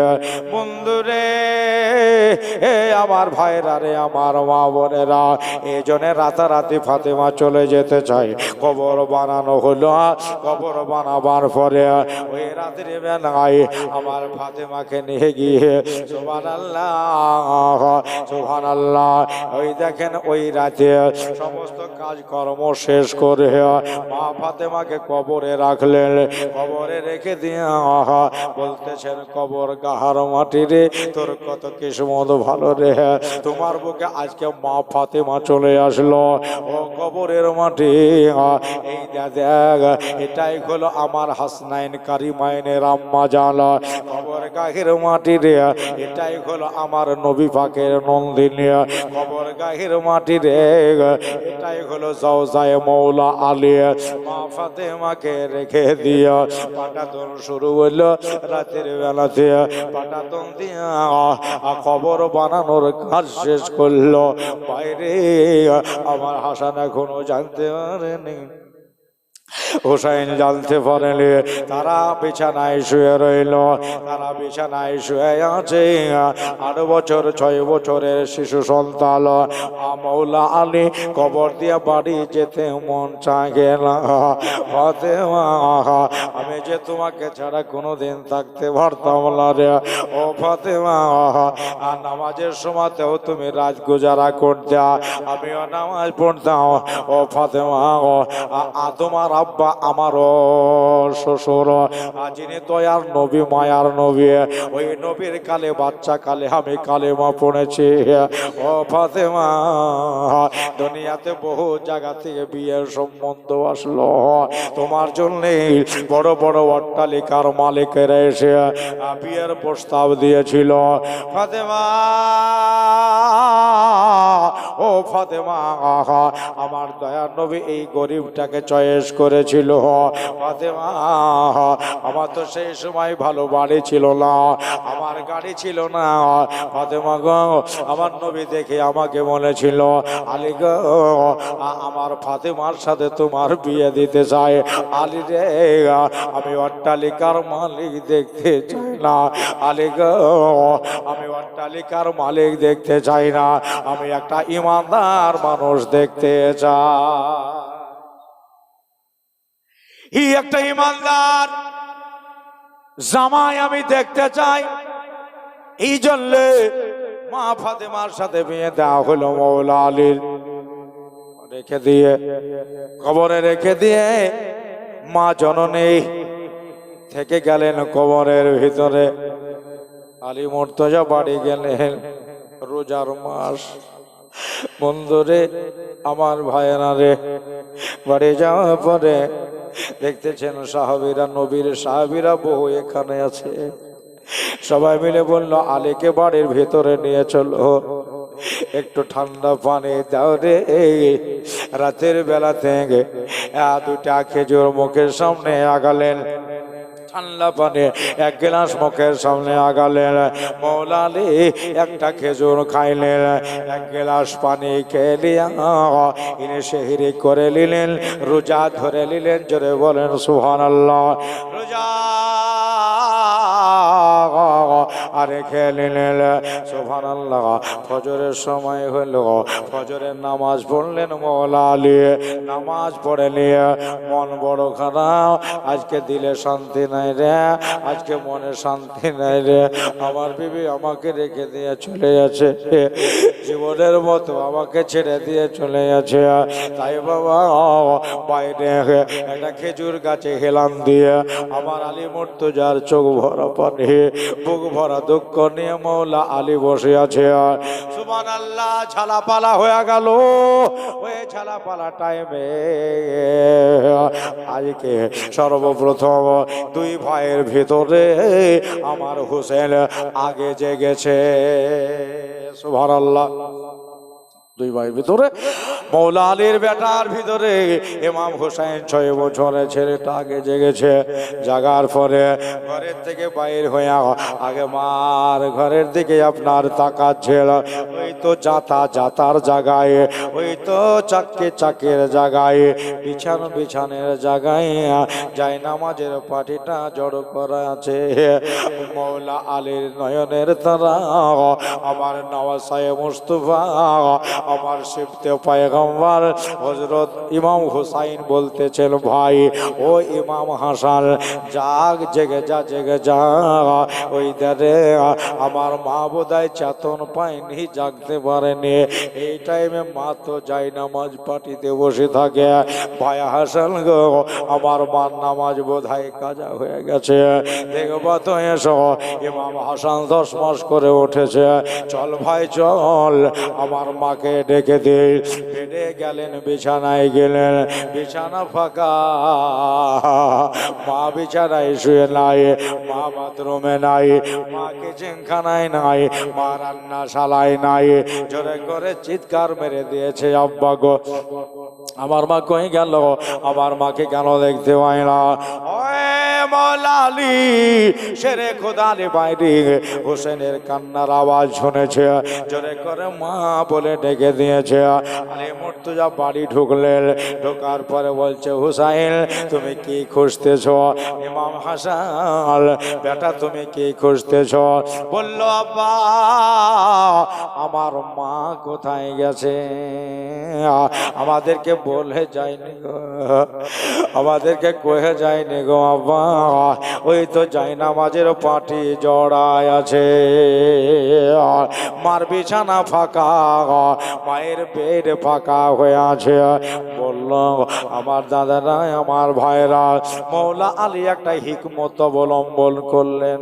বন্ধুরে, আমার ভাইরা রে, আমার মা বোনেরা, এই জন্য রাতারাতি ফাতেমা চলে যেতে চাই। কবর বানানো হলো, কবর বানাবার পরে ওই রাত্রি বেলায় আমার ফাতেমাকে নিয়ে গিয়ে সুবহানাল্লাহ সুবহানাল্লাহ, ওই দেখেন ওই রাতে সমস্ত কাজকর্ম শেষ করে মা ফাতেমাকে কবরে রাখলেন। কবরে রেখে দিয়া বলতেছেন, কবর গাহার মাটি রে, তোর কত কিসমত ভালো রে, তোমার বুকে আজকে মা ফাতেমা চলে আসলো। ও কবরের মাটি, এই দেখ, এটাই হলো আমার হাসনাইন কারিমাইনের আম্মা জান। কবর গাহের মাটি রে, এটাই হলো আমার নবী পাকের নন্দিনী। কবর গাহের মাটি রে, এটাই হলো জাওজায়ে মৌলা আলী। মা ফাতেমাকে রেখে দিয়া পাটাতন শুরু হইল। রাতের বেলাতে পাটাতন দিয়া কবর বানানোর কাজ শেষ করলো। বাইরে আমার হাসান এখনো জানতে পারেনি, হুসাইন জানতে পারেনি। তারা বিছানায় শুয়ে রইল, তারা বিছানায় শুয়ে আছে। 8 বছর 6 বছরের শিশু সন্তান মৌলা আলী। কবর দিয়া বাড়ি যেতে মন চাহে না। ফাতেমা, আমি যে তোমাকে ছাড়া কোনোদিন থাকতে পারতাম না রে। ও ফাতেমা, আর নামাজের সময়তেও তুমি রাত গুজারা করতে, আমিও নামাজ পড়তাম। ও ফাতেমা, তোমার আব্বা, আমারও শ্বশুর, যিনি দয়ার নবী, মায়ার নবী, ওই নবীর কালে, বাচ্চা কালে আমি কালেমা পড়েছি। ও ফাতেমা, দুনিয়াতে বহু জায়গা থেকে বিয়ের সম্বন্ধ আসলো, তোমার জন্যে বড় বড় অট্টালিকার মালিকেরা এসে বিয়ের প্রস্তাব দিয়েছিল। ফাতেমা, ও ফাতেমা, আমার দয়ার নবী এই গরিবটাকে চয়েস করেছিল। ফাতেমা, আমার তো সেই সময় ভালো বাড়ি ছিল না, আমার গাড়ি ছিল না। ফাতেমা গো, আমার নবী দেখে আমাকে বলেছিল, আলী গো, আমার ফাতেমার সাথে তোমার বিয়ে দিতে চাই। আলী রে, আমি অট্টালিকার মালিক দেখতে চাই না। আলী গো, আমি অট্টালিকার মালিক দেখতে চাই না, আমি একটা ইমানদার মানুষ দেখতে চাই। একটা ইমানদার জামাই আমি দেখতে চাই। এই জন্য মা ফাতেমার সাথে বিয়ে দেওয়া হলো মৌলা আলীর। রেখে দিয়ে, কবরে রেখে দিয়ে মা জননী থেকে গেলেন কবরের ভিতরে। আলী মুর্তজা বাড়ি গেলেন, রোজার মাস। বন্ধুরে, আমার ভাইয়েরা রে, বাড়ি যাওয়ার পরে দেখতেছেন সাহাবীরা, নবীর সাহাবীরা বহু এখানে আছে। সবাই মিলে বলল, আলীকে বাড়ির ভেতরে নিয়ে চলো, একটু ঠান্ডা পানি দাও রে। রাতের বেলা থেকে দুটা খেজুর মুখের সামনে আগালেন, ঠান্ডা পানি এক গ্লাস মুখের সামনে আগালেন। মৌলা আলী একটা খেজুর খাইলেন, এক গ্লাস পানি খেয়ে ইনি সেহরি করে নিলেন, রোজা ধরে নিলেন। জোরে বলেন সুবহানাল্লাহ। রোজা আরে খেয়ে নিলেন, সুবহানাল্লাহ। ফজরের সময় হলো, ফজরের নামাজ পড়লেন মৌলা আলী। নামাজ পড়ে নিয়ে মন বড় খারাপ, আজকে দিলে শান্তি নাই রে, আজকে মনে শান্তি নাই রে। আমার বিবি আমাকে রেখে দিয়ে চলে যাচ্ছে, জীবনের মতো আমাকে ছেড়ে দিয়ে চলে যাচ্ছে। তাই বাবা বাইরে একটা খেজুর গাছে হেলান দিয়ে আমার আলী মুর্তজার চোখ ভরা পানি, বুক ভরা দুঃখ নিয়ে মৌলা আলী বসে আছে। সুবহানাল্লাহ। ঝালাপালা হয়ে গেল। ওই ঝালাপালা টাইমে আজকে সর্বপ্রথম দুই ভাইয়ের ভিতরে আমার হোসেন আগে জেগেছে। সুবহানাল্লাহ। দুই ভাইয়ের ভিতরে মৌলা আলীর বেটার ভিতরে ইমাম হোসেন 6 বছরের ছেলেটা আগে জেগেছে। জাগার পরে ঘরের থেকে বাইর হয়ে আগে মার ঘরের দিকে আপনার তাকাচ্ছিল। ওই তো যাতার জায়গায়, ওই তো চাকের জায়গায়, বিছানের জায়গায় যাই নামাজের পাটিটা জড়ো করা আছে। মৌলা আলীর নয়নের তারা আমার নওয়াজ সাহেব মুস্তাফা, আমার শিবতে পয়গম্বর হযরত ইমাম হুসাইন বলতেছেন, ভাই ও ইমাম হাসান, জাগ, জেগে যা। ওই দারে আমার মা বোধহয় চেতন পায়নি, জাগতে পারেনি। এই টাইমে মা তো যাই নামাজ পাটিতে বসে থাকে। ভাই হাসান গো, আমার মার নামাজ বোধহয় কাজা হয়ে গেছে, দেখবা তো এসো। ইমাম হাসান 10 মাস করে উঠেছে। চল ভাই চল, আমার মাকে ডেকে দিয়ে বেডে গেলেন, বিছানায় গেলেন। বিছানা ফাঁকা, মা বিছানায় শুয়ে নাই, মা বাথরুমে নাই, মা কিচেনখানায় নাই, মা রান্নাশালায় নাই। জোরে করে চিৎকার মেরে দিয়েছে, আব্বা গো, আমার মা কই গেল, আমার মাকে কেন দেখতে পাই না। মৌলা আলী শেরে খোদার বাইরে হোসেনের কান্নার আওয়াজ শুনেছে। জোরে করে মা বলে ডেকে দিয়েছে। আলী মুর্তজা বাড়ি ঢুকলেন। ঢোকার পরে বলছে, হুসাইন তুমি কি খুঁজতেছ? ইমাম হাসান, বেটা তুমি কি খুঁজতেছ? বলল, আব্বা আমার মা কোথায় গেছে? আমাদেরকে বলে যায়নি গো, আমাদেরকে কয়ে যায়নি গো আব্বা। ওই তো জায়নামাজের পাটি জড়ায় আছে, মার বিছানা ফাঁকা, মায়ের বেড ফাঁকা হয়ে আছে। বলল আমার দাদারা, আমার ভাইরা, মৌলা আলী একটা হিকমত অবলম্বন করলেন।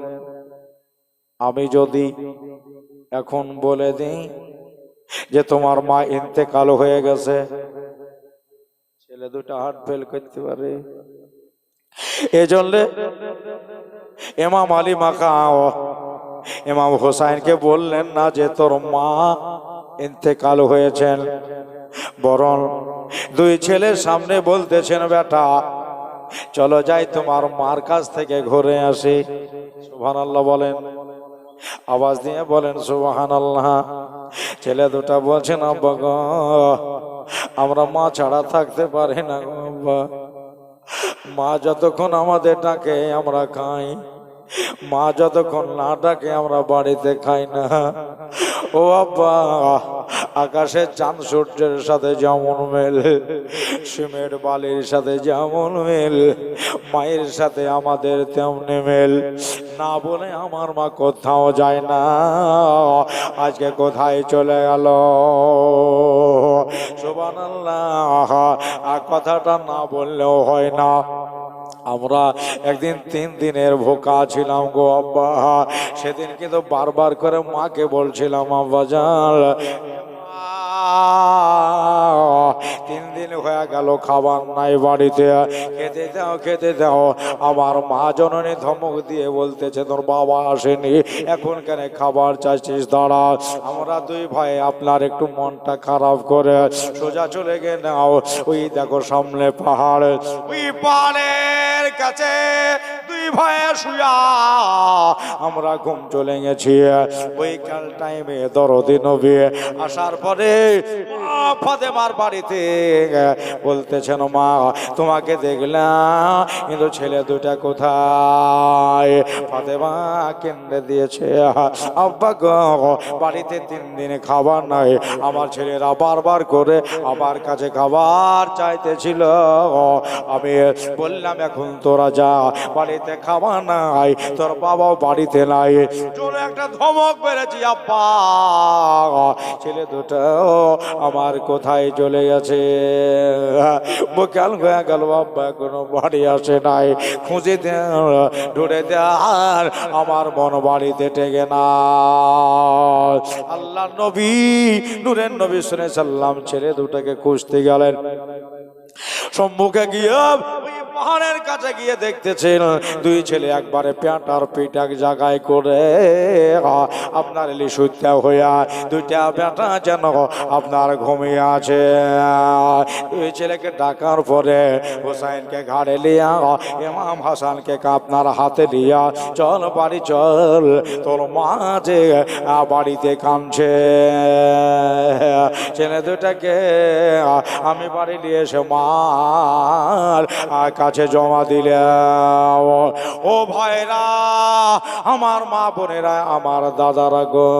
আমি যদি এখন বলে দিই যে তোমার মা ইন্তেকাল হয়ে গেছে, ছেলে দুটো হার্ট ফেল করতে পারে। এজন্য ইমাম আলী মাকাও ইমাম হোসাইনকে বললেন না যে তোর মা ইন্তেকাল হয়েছেন, বরং দুই ছেলের সামনে বলতেছেন বেটা চলো যাই তোমার মার কাছ থেকে ঘুরে আসি। সুবহানাল্লাহ বলেন, আওয়াজ দিয়ে বলেন সুবহানাল্লাহ। ছেলে দুটা বলছেন আব্বা গো আমরা মা ছাড়া থাকতে পারি না গো আব্বা, মা যতক্ষণ আমাদের ডাকে আমরা খাই, মা যতক্ষণ না ডাকে আমরা বাড়িতে খাই না। ও আব্বা আকাশের চাঁদ সূর্যের সাথে যেমন মেল, সিমেন্ট বালির সাথে যেমন মেল, মায়ের সাথে আমাদের তেমনি মেল। না বলে আমার মা কোথাও যায় না, আজকে কোথায় চলে গেল। সুবহানাল্লাহ, আর কথাটা না বললেও হয় না। আমরা একদিন 3 দিনের ভোকা ছিলাম গো আব্বা, সেদিন কিন্তু বারবার করে মাকে বলছিলাম আব্বা জান 3 দিন হয়ে গেল খাবার নাই বাড়িতে, খেতে দাও খেতে দাও। আমার মা জননী ধমক দিয়ে বলতেছে তোর বাবা আসেনি এখন কেন খাবার চাইছিস, দাঁড়া। আমরা দুই ভাই আপনার একটু মনটা খারাপ করে সোজা চলে গে নাও, ওই দেখো সামনে পাহাড়, ওই পাহাড়ের কাছে দুই ভাই শুয়া আমরা ঘুম চলে গেছি। ওই কাল টাইমে দরদি নবী আসার পরে ফাতেমার বাড়িতে বলতেছেন মা তোমাকে দেখলাম কিন্তু ছেলে দুটা কোথায়। ফাতেমা কেন্দ্রে দিয়েছে আব্বা গো বাড়িতে 3 দিন খাবার নাই, আমার ছেলেরা বারবার করে আমার কাছে খাবার চাইতেছিল, আমি বললাম এখন তোরা যা, বাড়িতে খাবার নাই, তোর বাবাও বাড়িতে নাই। জোরে একটা ধমক বেড়েছি আব্বা, ছেলে দুটো আমার কোথায় চলে গেছে। বকাল হয়ে গেল আব্বা কোনো বাড়ি আসে নাই, খুঁজে ঢুড়ে দেয়ার আমার মন বাড়িতে টেকে না। আল্লাহ নবী নূরের নবী সাল্লাল্লাহু আলাইহি সাল্লাম ছেলে দুটাকে খুঁজতে গেলেন। সম্মুখে গিয়ে পাহাড়ের কাছে গিয়ে দেখতেছেন দুই ছেলে একবারে প্যান্ট আর পিঠ এক জায়গায় করে আপনার এলি সুত্যা হইয়া দুইটা বেটা যেন আপনার ঘুমিয়ে আছে। দুই ছেলেকে ডাকার পরে হোসাইনকে ঘাড়ে লিয়া ইমাম হাসানকে আপনার হাতে লিয়া চল বাড়ি চল, তোর মা যে বাড়িতে কাঁদছে। ছেলে দুটাকে আমি বাড়ি নিয়ে এসে মার কাছে জমা দিলে। ও ভাইরা আমার মা বোনেরা আমার দাদারা গো,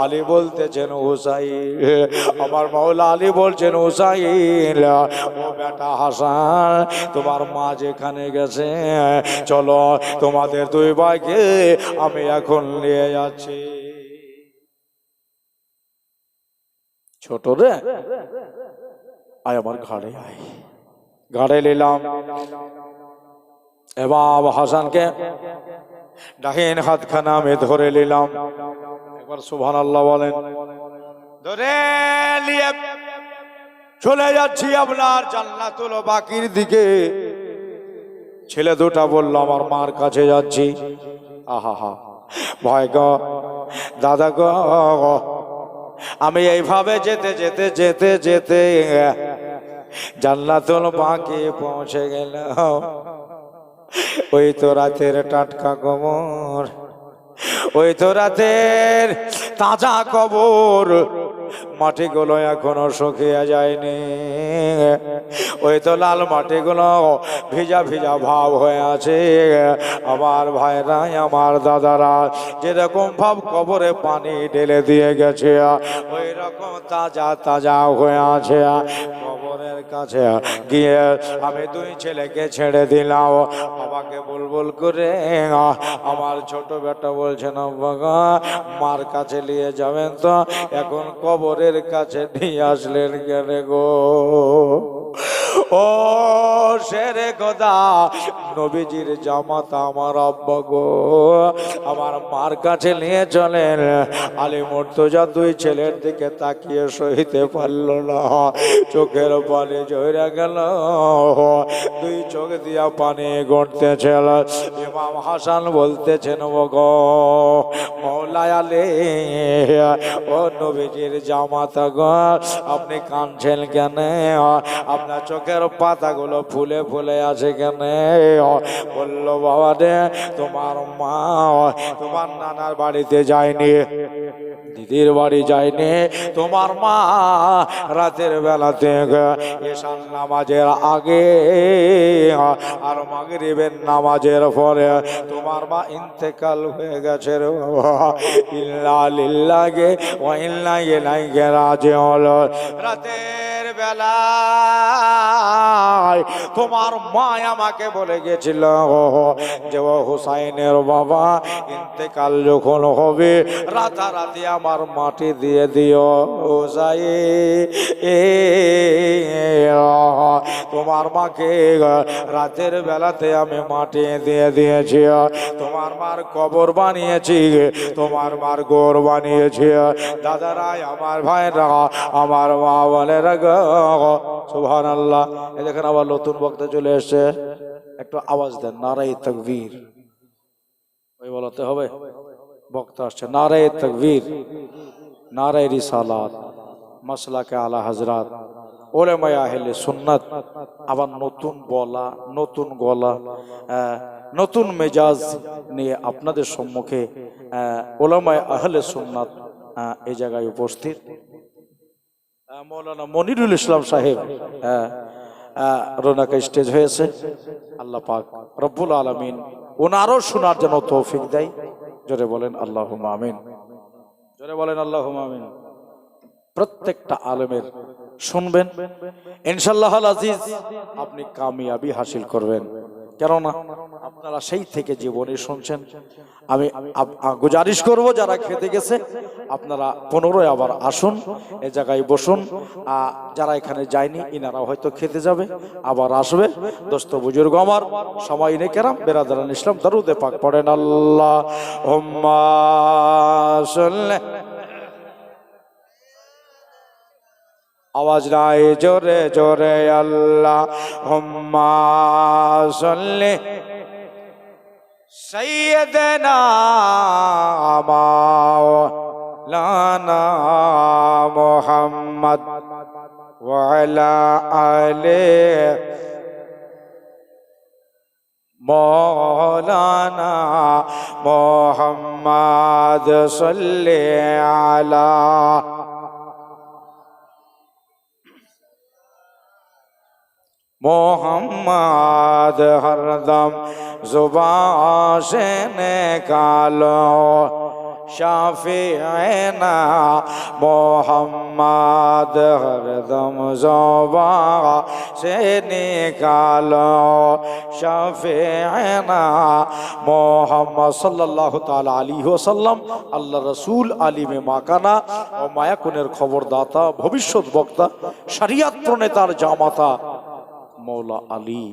আলী বলতেছেন হুসাইন, আমার মাওলা আলী বলছেন হুসাইন ও বেটা হাসান তোমার মা যেখানে গেছে চলো তোমাদের দুই ভাইকে আমি এখন নিয়ে যাচ্ছি। ছোট রে আয় আমার ঘাড়ে আয়, ঘাড়ে নিলাম। এবার হাসানকে ডাহিন হাতখানা আমি ধরে নিলাম, একবার সুবহানাল্লাহ বলেন। ধরে নিয়ে চলে যাচ্ছি আপনার জান্নাতুল বাকির দিকে। ছেলে দুটা বলল আমার মার কাছে যাচ্ছি। আহা হা ভয় গো দাদা গো, আমি এইভাবে যেতে যেতে যেতে যেতে জান্নাতুল বাকি পৌঁছে গেলাম। ওই তো রাতের টাটকা কবর, ওই তো রাতের তাজা কবর, মাটিগুলো এখনো শুকিয়ে যায়নি। ওই তো লাল মাটিগুলো ভিজা ভিজা ভাব হয়ে আছে। আমার ভাইরা আমার দাদারা যেরকম ভাব কবরে পানি ঢেলে দিয়ে গেছে ওই রকম তাজা তাজা হয়ে আছে। কবর কবরের কাছে গিয়ে আমি দুই ছেলেকে ছেড়ে দিলাম। বাবাকে বুলবুল করে আমার ছোট বেটা বলছেন, বাবা মার কাছে নিয়ে যাবেন তো, এখন কবরের কাছে নিয়ে আসলেন কেন গো? ও শেরে খোদা, নবীজির জামাতা আমার আব্বা গো, আমার মার কাছে নিয়ে চলেন। আলী মুর্তজা দুই ছেলের দিকে তাকিয়ে সইতে পারল না, চোখের পানি ঝরে গেল, দুই চোখ দিয়া পানি গড়তেছিল। ইমাম হাসান বলতেছেন, ও গো মওলাই আলী, ও নবীজির জামাতা গো, আপনি কাঁদছেন কেন? আপনার চোখের পাতাগুলো ফুলে ফুলে আছে কেন? বলল, বাবা রে, তোমার মা তোমার নানার বাড়িতে যায়নি, দিদির বাড়ি যায়নি, তোমার মা রাতের বেলাতে এশার নামাজের আগে আর মাগরিবের নামাজের পরে তোমার মা ইন্তেকাল হয়ে গেছে রে বাবা। ইল্লা লিল্লাহি ওয়া ইন্না ইলাইহি রাজিউন। রাতের বেলা তোমার মা আমাকে বলে গেছিল যে ও হুসাইনের বাবা ইন্তেকাল যখন হবে রাতারাতি আমার মাটি দিয়ে দিও। তোমার মাকে রাতের বেলাতে আমি মাটি দিয়ে দিয়েছি, তোমার মার কবর বানিয়েছি, তোমার মার গোর বানিয়েছি। দাদারাই আমার ভাইরা আমার মা বলে রাখো সুবহানাল্লাহ। এই দেখেন আবার নতুন বক্তা চলে এসছে, একটু আওয়াজ দেন, নারায়ে তাকবীর। ওই বলতে হবে, বক্তা আসছে, নারায়ে তাকবীর, নারায়ে রিসালাত, মাসলাকে আলা হযরত, উলামায়ে আহলে সুন্নাত। আবার নতুন বলা, নতুন গলা, নতুন মেজাজ নিয়ে আপনাদের সম্মুখে উলামায়ে আহলে সুন্নাত এই জায়গায় উপস্থিত। মৌলানা মনিরুল ইসলাম সাহেব রোনাকা স্টেজ হয়েছে। আল্লাহ পাক রব্বুল আলামিন ওনারও শোনার জন্য তৌফিক দেয়। জোরে বলেন আল্লাহুম্মা আমিন, জোরে বলেন আল্লাহুম্মা আমিন। প্রত্যেকটা আলেমের শুনবেন, ইনশাআল্লাহ আজিজ আপনি কামিয়াবি হাসিল করবেন। কেননা আপনারা সেই থেকে জীবনে শুনছেন। আমি গুজারিশ করব, যারা খেতে গেছে আপনারা পুনরায় আবার আসুন, এ জায়গায় বসুন। যারা এখানে যায়নি ইনারা হয়তো খেতে যাবে, আবার আসবে। দোস্ত বুজুর্গ আমার, সমাইনে কেরাম, বেরাদারান ইসলাম, দরুদে পাক পড়েন। আল্লাহুম্মা সাল্লি, আওয়াজ নাই, জোরে জোরে, আল্লাহুম্মা সাল্লি সাইয়্যিদানা মাওলানা মুহাম্মদ ওয়া আলা আলি মাওলানা মুহাম্মদ সাল্লি আলা मोहम्मद हरदम जुबान से निकालो शाफिईना मोहम्मद हरदम जुबान से निकालो शाफिईना मोहम्मद सल्लल्लाहु ताला अलैहि वसल्लम। আল্লাহ রসুল আলিমে মাকানা ও মায়াকুনের খবরদাতা, ভবিষ্যৎ বক্তা, শরিয়াত প্রণেতার জামাতা মৌলা আলী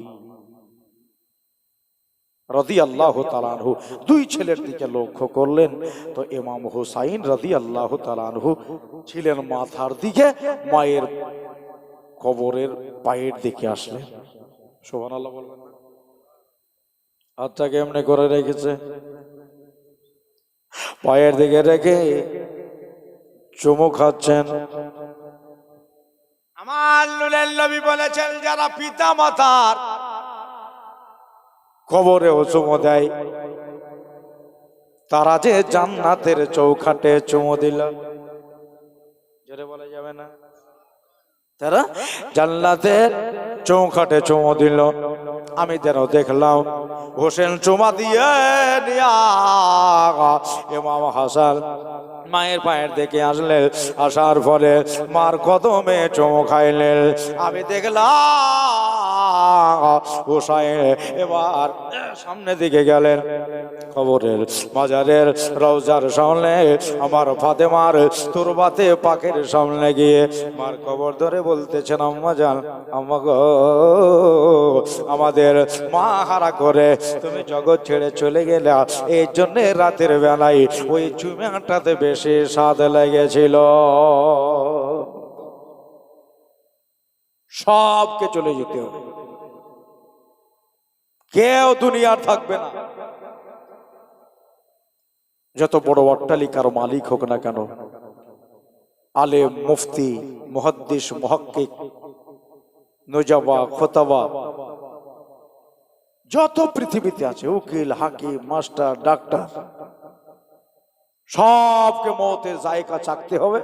রাদিয়াল্লাহু তাআলা আনহু দুই ছেলের দিকে লক্ষ্য করলেন। তো ইমাম হুসাইন রাদিয়াল্লাহু তাআলা আনহু ছিলেন মাথার দিকে, মায়ের কবরের পায়ের দিকে আসলেন। সুবহানাল্লাহ বলবেন। হাতটাকে এমনি করে রেখেছে, পায়ের দিকে রেখে চুমু খাচ্ছেন। আমার নূরের নবী বলেছেন, যারা পিতা মাতার কবরে চুমু দেয় তারা যে জান্নাতের চৌখাটে চুমু দিল। জোরে বলা যাবে না? তারা জান্নাতের চৌখাটে চুমু দিল। আমি যেন দেখলাম হোসেন চুমা দিয়ে ইমাম হাসান মায়ের পায়ের দেখে আসলেন, আসার পরে মার কদমে চুমু খাইলেন। আমি দেখলাম হুসাইন এবার সামনে দিকে গেলেন, কবরের মাজারের রওজার সামনে আমার ফাতেমার তুরবাতে পাকের সামনে গিয়ে মার কবর ধরে বলতেছেন, আম্মা জান, আম্মা গো, আমাদের মা হারা করে তুমি জগৎ ছেড়ে চলে গেলে, এই জন্য রাতের বেলায় ওই চুমাটাতে বেশি স্বাদ লেগেছিল। সবকে চলে যেতে হবে, কেউ দুনিয়ার থাকবে না। যত বড় অট্টালিকার মালিক হোক না কেন, আলেম, মুফতি, মুহাদ্দিস, মুহাক্কিক, নুজাবা, খোতাবা, যত পৃথিবীতে আছে, উকিল, হাকিম, মাস্টার, ডাক্তার, সবকে মৌতের জায়গা চাকতে হবে।